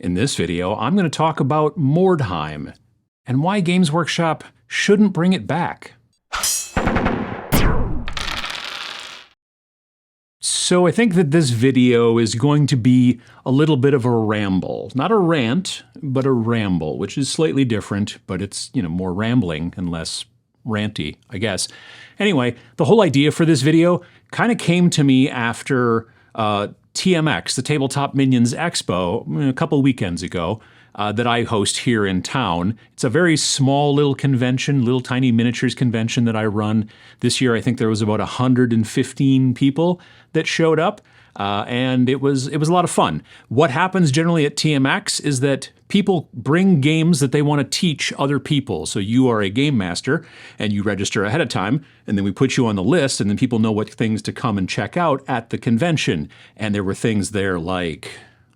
In this video, I'm going to talk about Mordheim and why Games Workshop shouldn't bring it back. So I think that this video is going to be a little bit of a ramble. Not a rant, but a ramble, which is slightly different, but it's, more rambling and less ranty, I guess. Anyway, the whole idea for this video kind of came to me after TMX, the Tabletop Minions Expo, a couple weekends ago, that I host here in town. It's a very small little convention, little tiny miniatures convention that I run. This year, I think there was about 115 people that showed up, and it was a lot of fun. What happens generally at TMX is that people bring games that they want to teach other people. So you are a game master, and you register ahead of time, and then we put you on the list, and then people know what things to come and check out at the convention. And there were things there like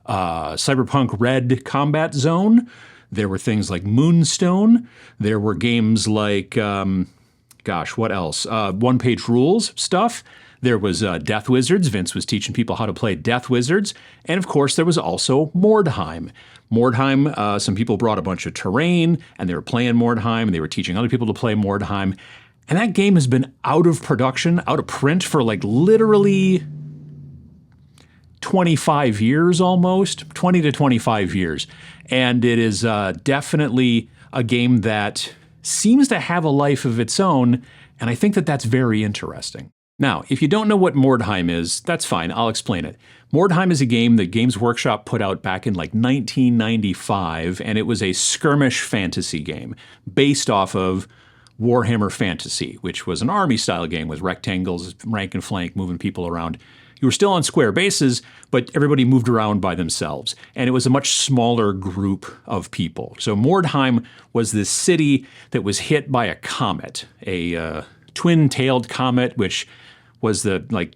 Cyberpunk Red Combat Zone. There were things like Moonstone. There were games like, what else? One-page rules stuff. There was Death Wizards. Vince was teaching people how to play Death Wizards. And of course, there was also Mordheim. Mordheim, some people brought a bunch of terrain, and they were playing Mordheim, and they were teaching other people to play Mordheim. And that game has been out of production, out of print for like literally 25 years almost, 20 to 25 years. And it is definitely a game that seems to have a life of its own, and I think that that's very interesting. Now, if you don't know what Mordheim is, that's fine, I'll explain it. Mordheim is a game that Games Workshop put out back in like 1995, and it was a skirmish fantasy game based off of Warhammer Fantasy, which was an army-style game with rectangles, rank and flank, moving people around. You were still on square bases, but everybody moved around by themselves. And it was a much smaller group of people. So Mordheim was this city that was hit by a comet, a twin-tailed comet, which was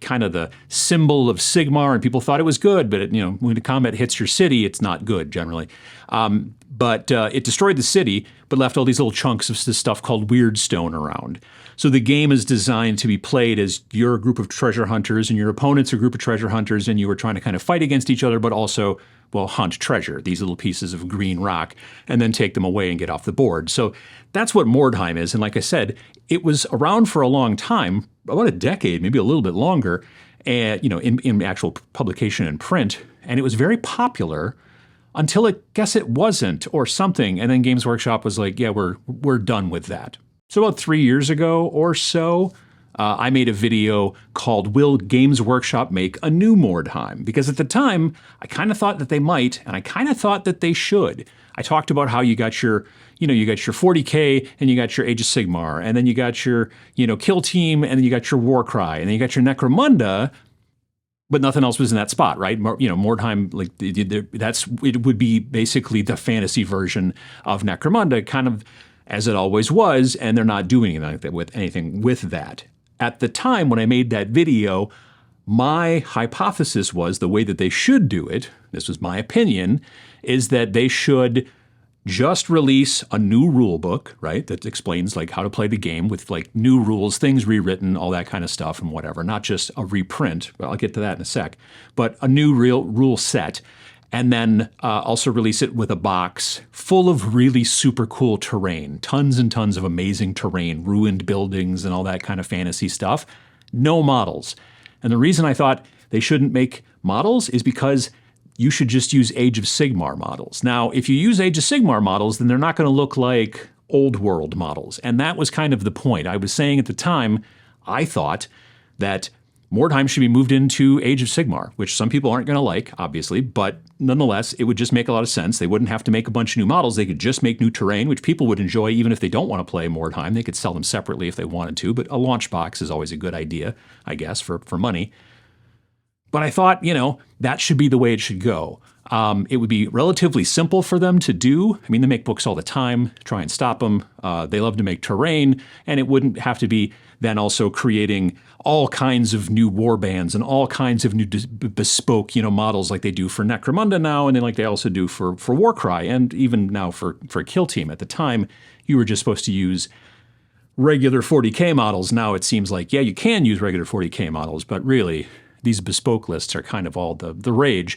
kind of the symbol of Sigmar, and people thought it was good, but when a comet hits your city, it's not good generally. But it destroyed the city, but left all these little chunks of this stuff called Weirdstone around. So the game is designed to be played as you're a group of treasure hunters and your opponent's a group of treasure hunters, and you were trying to kind of fight against each other, but also, hunt treasure, these little pieces of green rock, and then take them away and get off the board. So that's what Mordheim is. And like I said, it was around for a long time, about a decade, maybe a little bit longer, and in actual publication and print. And it was very popular until it wasn't, or something. And then Games Workshop was like, yeah, we're done with that. So about 3 years ago or so, I made a video called Will Games Workshop Make a New Mordheim? Because at the time, I kind of thought that they might, and I kind of thought that they should. I talked about how you got your 40K, and you got your Age of Sigmar, and then you got your, Kill Team, and then you got your Warcry, and then you got your Necromunda, but nothing else was in that spot, right? Mordheim, it would be basically the fantasy version of Necromunda, kind of as it always was, and they're not doing anything with that. At the time when I made that video, my hypothesis was the way that they should do it, this was my opinion, is that they should just release a new rule book, right, that explains how to play the game with new rules, things rewritten, all that kind of stuff and whatever, not just a reprint, but I'll get to that in a sec, but a new real rule set. And then also release it with a box full of really super cool terrain, tons and tons of amazing terrain, ruined buildings and all that kind of fantasy stuff. No models. And the reason I thought they shouldn't make models is because you should just use Age of Sigmar models. Now, if you use Age of Sigmar models, then they're not going to look like old world models. And that was kind of the point. I was saying at the time, I thought that Mordheim should be moved into Age of Sigmar, which some people aren't going to like, obviously, but nonetheless, it would just make a lot of sense. They wouldn't have to make a bunch of new models. They could just make new terrain, which people would enjoy even if they don't want to play Mordheim. They could sell them separately if they wanted to, but a launch box is always a good idea, I guess, for money. But I thought, that should be the way it should go. It would be relatively simple for them to do. I mean, they make books all the time, try and stop them. They love to make terrain, and it wouldn't have to be then also creating all kinds of new war bands and all kinds of new bespoke, models like they do for Necromunda now, and then like they also do for Warcry, and even now for Kill Team. At the time, you were just supposed to use regular 40K models. Now it seems like, yeah, you can use regular 40K models, but really, these bespoke lists are kind of all the rage.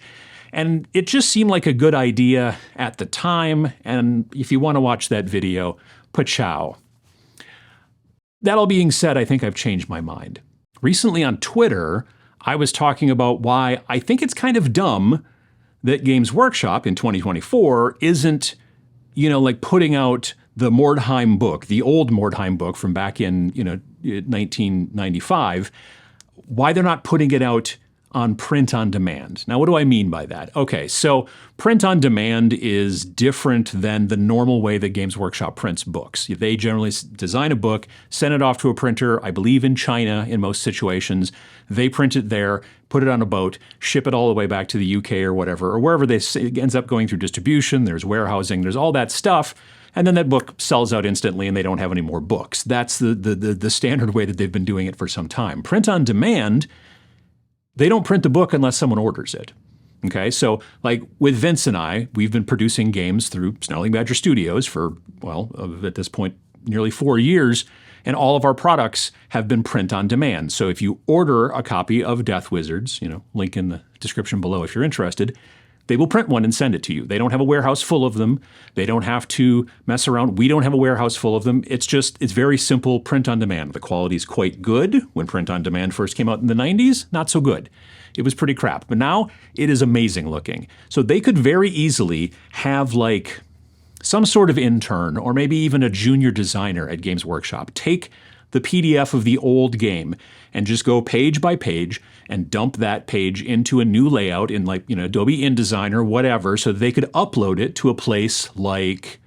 And it just seemed like a good idea at the time. And if you want to watch that video, pachow. That all being said, I think I've changed my mind. Recently on Twitter, I was talking about why I think it's kind of dumb that Games Workshop in 2024 isn't, like putting out the Mordheim book, the old Mordheim book from back in, 1995, why they're not putting it out on print on demand. Now, what do I mean by that? Okay, so print on demand is different than the normal way that Games Workshop prints books. They generally design a book, send it off to a printer, I believe in China in most situations. They print it there, put it on a boat, ship it all the way back to the UK or whatever, or wherever it ends up going through distribution, there's warehousing, there's all that stuff. And then that book sells out instantly and they don't have any more books. That's the standard way that they've been doing it for some time. Print on demand, they don't print the book unless someone orders it. Okay, so like with Vince and I, we've been producing games through Snarling Badger Studios for, at this point, nearly 4 years, and all of our products have been print on demand. So if you order a copy of Death Wizards, link in the description below if you're interested, they will print one and send it to you. They don't have a warehouse full of them. They don't have to mess around. We don't have a warehouse full of them. It's very simple print on demand. The quality is quite good. When print on demand first came out in the 90s, not so good. It was pretty crap. But now it is amazing looking. So they could very easily have like some sort of intern or maybe even a junior designer at Games Workshop take the PDF of the old game and just go page by page and dump that page into a new layout in Adobe InDesign or whatever so that they could upload it to a place like,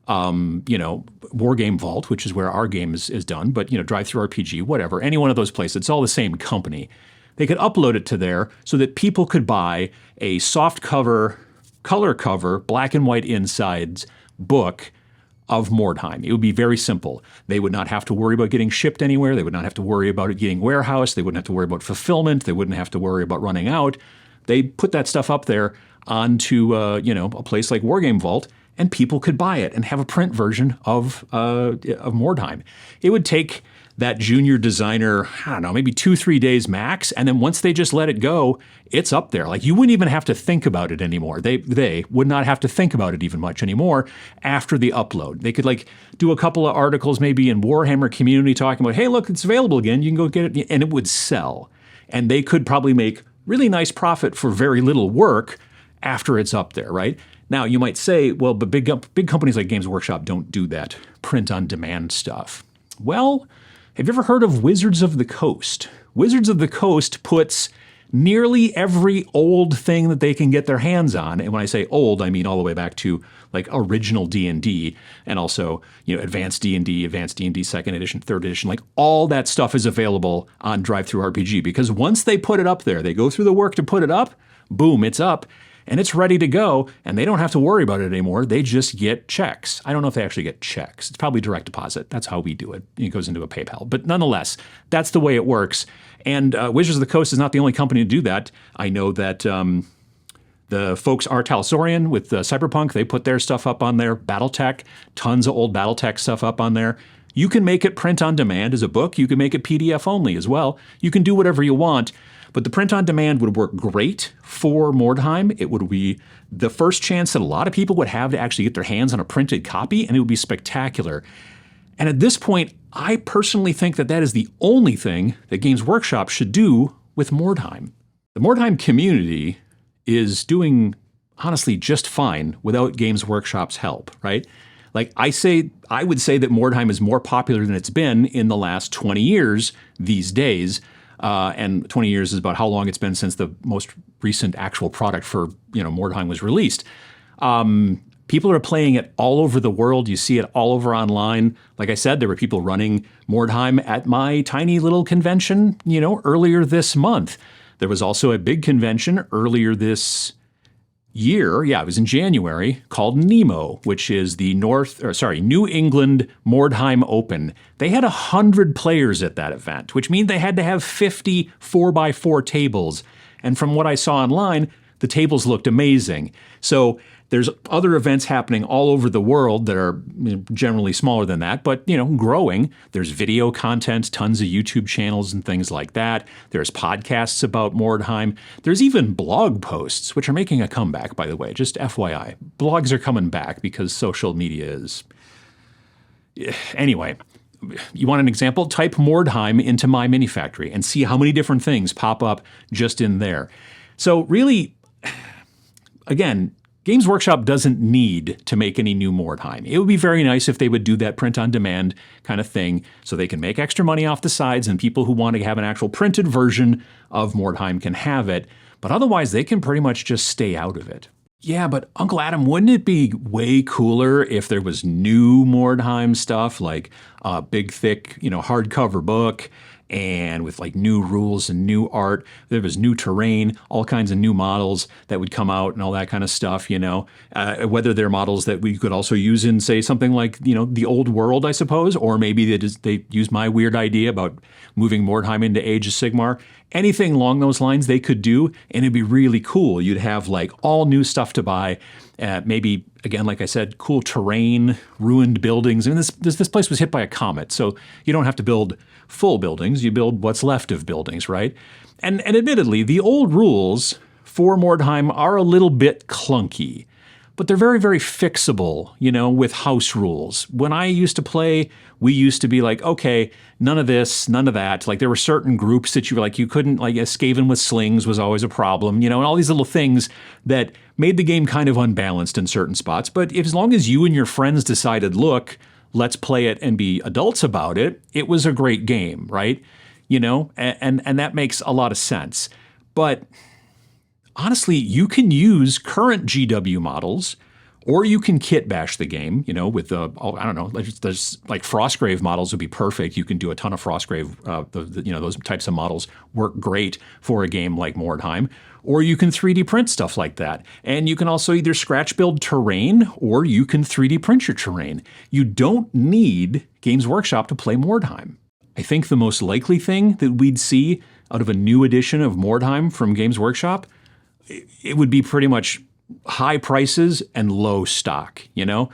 War Game Vault, which is where our game is done, but, Drive-Thru RPG, whatever, any one of those places. It's all the same company. They could upload it to there so that people could buy a soft cover, color cover, black and white insides book of Mordheim. It would be very simple. They would not have to worry about getting shipped anywhere. They would not have to worry about it getting warehoused. They wouldn't have to worry about fulfillment. They wouldn't have to worry about running out. They put that stuff up there onto a place like War Game Vault, and people could buy it and have a print version of Mordheim. It would take that junior designer, I don't know, maybe 2-3 days max. And then once they just let it go, it's up there. Like you wouldn't even have to think about it anymore. They would not have to think about it even much anymore after the upload. They could do a couple of articles maybe in Warhammer community talking about, hey, look, it's available again. You can go get it. And it would sell. And they could probably make really nice profit for very little work after it's up there, right? Now, you might say, well, but big companies like Games Workshop don't do that print-on-demand stuff. Well, have you ever heard of Wizards of the Coast? Wizards of the Coast puts nearly every old thing that they can get their hands on, and when I say old, I mean all the way back to original D&D, and also advanced D&D, advanced D&D 2nd edition, 3rd edition, all that stuff is available on Drive-Thru RPG, because once they put it up there, they go through the work to put it up, boom, it's up, and it's ready to go, and they don't have to worry about it anymore. They just get checks. I don't know if they actually get checks. It's probably direct deposit. That's how we do it. It goes into a PayPal. But nonetheless, that's the way it works. And Wizards of the Coast is not the only company to do that. I know that the folks are Talsorian with Cyberpunk. They put their stuff up on there. Battletech, tons of old Battletech stuff up on there. You can make it print on demand as a book. You can make it PDF only as well. You can do whatever you want. But the print on demand would work great for Mordheim. It would be the first chance that a lot of people would have to actually get their hands on a printed copy, and it would be spectacular. And at this point, I personally think that is the only thing that Games Workshop should do with Mordheim. The Mordheim community is doing, honestly, just fine without Games Workshop's help, right? I would say that Mordheim is more popular than it's been in the last 20 years these days. And 20 years is about how long it's been since the most recent actual product for, Mordheim was released. People are playing it all over the world. You see it all over online. Like I said, there were people running Mordheim at my tiny little convention, earlier this month. There was also a big convention earlier this year, it was in January, called Nemo, which is the New England Mordheim Open. They had 100 players at that event, which means they had to have 50 4x4 tables. And from what I saw online, the tables looked amazing. So There's other events happening all over the world that are generally smaller than that, but growing. There's video content, tons of YouTube channels and things like that. There's podcasts about Mordheim. There's even blog posts, which are making a comeback, by the way. Just FYI, blogs are coming back because social media is. Anyway, you want an example? Type Mordheim into My Mini Factory and see how many different things pop up just in there. So really, again, Games Workshop doesn't need to make any new Mordheim. It would be very nice if they would do that print-on-demand kind of thing so they can make extra money off the sides and people who want to have an actual printed version of Mordheim can have it. But otherwise, they can pretty much just stay out of it. Yeah, but Uncle Adam, wouldn't it be way cooler if there was new Mordheim stuff, like a big, thick, hardcover book, and with like new rules and new art? There was new terrain, all kinds of new models that would come out and all that kind of stuff, whether they're models that we could also use in, say, something like, the old world, I suppose, or maybe they use my weird idea about moving Mordheim into Age of Sigmar. Anything along those lines they could do, and it'd be really cool. You'd have like all new stuff to buy. Maybe, again, like I said, cool terrain, ruined buildings. I mean, this place was hit by a comet, so you don't have to build full buildings. You build what's left of buildings, right? And admittedly, the old rules for Mordheim are a little bit clunky, but they're very, very fixable, with house rules. When I used to play, we used to be like, okay, none of this, none of that. Like there were certain groups that you couldn't, like Skaven with slings was always a problem, and all these little things that made the game kind of unbalanced in certain spots. But as long as you and your friends decided, look, let's play it and be adults about it, it was a great game, right? And that makes a lot of sense. But honestly, you can use current GW models, or you can kit bash the game, with there's like Frostgrave models would be perfect. You can do a ton of Frostgrave, those types of models work great for a game like Mordheim. Or you can 3D print stuff like that. And you can also either scratch build terrain, or you can 3D print your terrain. You don't need Games Workshop to play Mordheim. I think the most likely thing that we'd see out of a new edition of Mordheim from Games Workshop, it would be pretty much high prices and low stock, And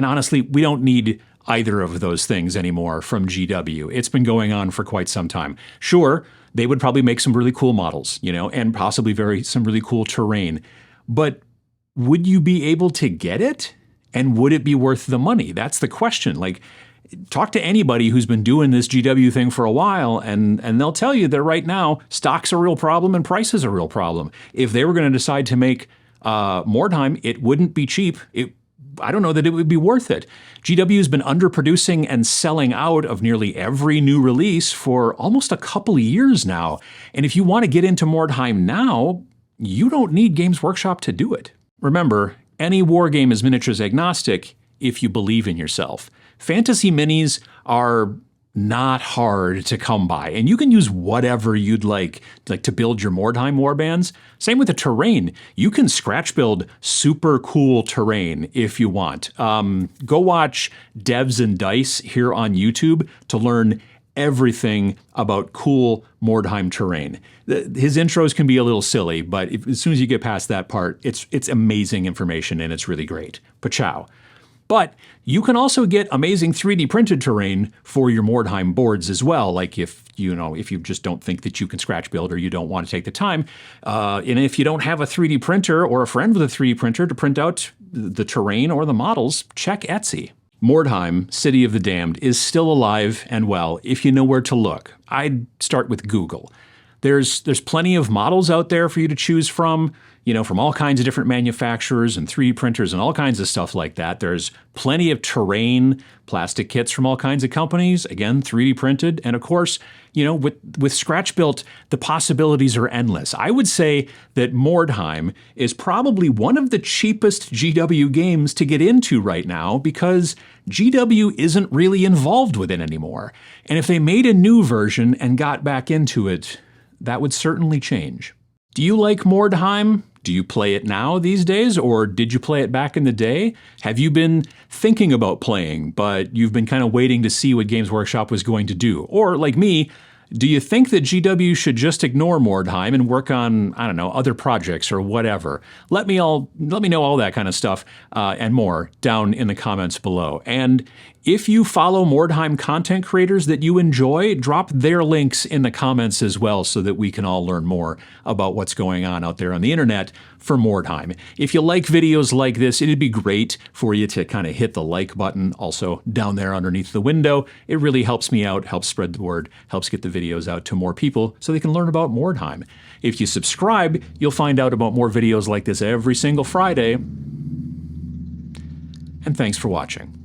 honestly, we don't need either of those things anymore from GW. It's been going on for quite some time. Sure, they would probably make some really cool models, and possibly some really cool terrain. But would you be able to get it? And would it be worth the money? That's the question. Like, talk to anybody who's been doing this GW thing for a while, and they'll tell you that right now, stock's a real problem and price is a real problem. If they were going to decide to make Mordheim, it wouldn't be cheap. I don't know that it would be worth it. GW has been underproducing and selling out of nearly every new release for almost a couple of years now. And if you want to get into Mordheim now, you don't need Games Workshop to do it. Remember, any wargame is miniatures agnostic if you believe in yourself. Fantasy minis are not hard to come by, and you can use whatever you'd like to build your Mordheim warbands. Same with the terrain. You can scratch build super cool terrain if you want. Go watch Devs and Dice here on YouTube to learn everything about cool Mordheim terrain. His intros can be a little silly, but as soon as you get past that part, it's amazing information and it's really great. Pachow. But you can also get amazing 3D printed terrain for your Mordheim boards as well. Like if you just don't think that you can scratch build or you don't want to take the time, and if you don't have a 3D printer or a friend with a 3D printer to print out the terrain or the models, check Etsy. Mordheim, City of the Damned, is still alive and well if you know where to look. I'd start with Google. There's plenty of models out there for you to choose from all kinds of different manufacturers and 3D printers and all kinds of stuff like that. There's plenty of terrain, plastic kits from all kinds of companies, again, 3D printed. And of course, with Scratch Built, the possibilities are endless. I would say that Mordheim is probably one of the cheapest GW games to get into right now because GW isn't really involved with it anymore. And if they made a new version and got back into it, that would certainly change. Do you like Mordheim? Do you play it now these days, or did you play it back in the day? Have you been thinking about playing, but you've been kind of waiting to see what Games Workshop was going to do? Or like me, Do you think that GW should just ignore Mordheim and work on, I don't know, other projects or whatever? Let me know all that kind of stuff and more down in the comments below. And if you follow Mordheim content creators that you enjoy, drop their links in the comments as well so that we can all learn more about what's going on out there on the internet for Mordheim. If you like videos like this, it'd be great for you to kind of hit the like button also down there underneath the window. It really helps me out, helps spread the word, helps get the videos out to more people so they can learn about Mordheim. If you subscribe, you'll find out about more videos like this every single Friday. And thanks for watching.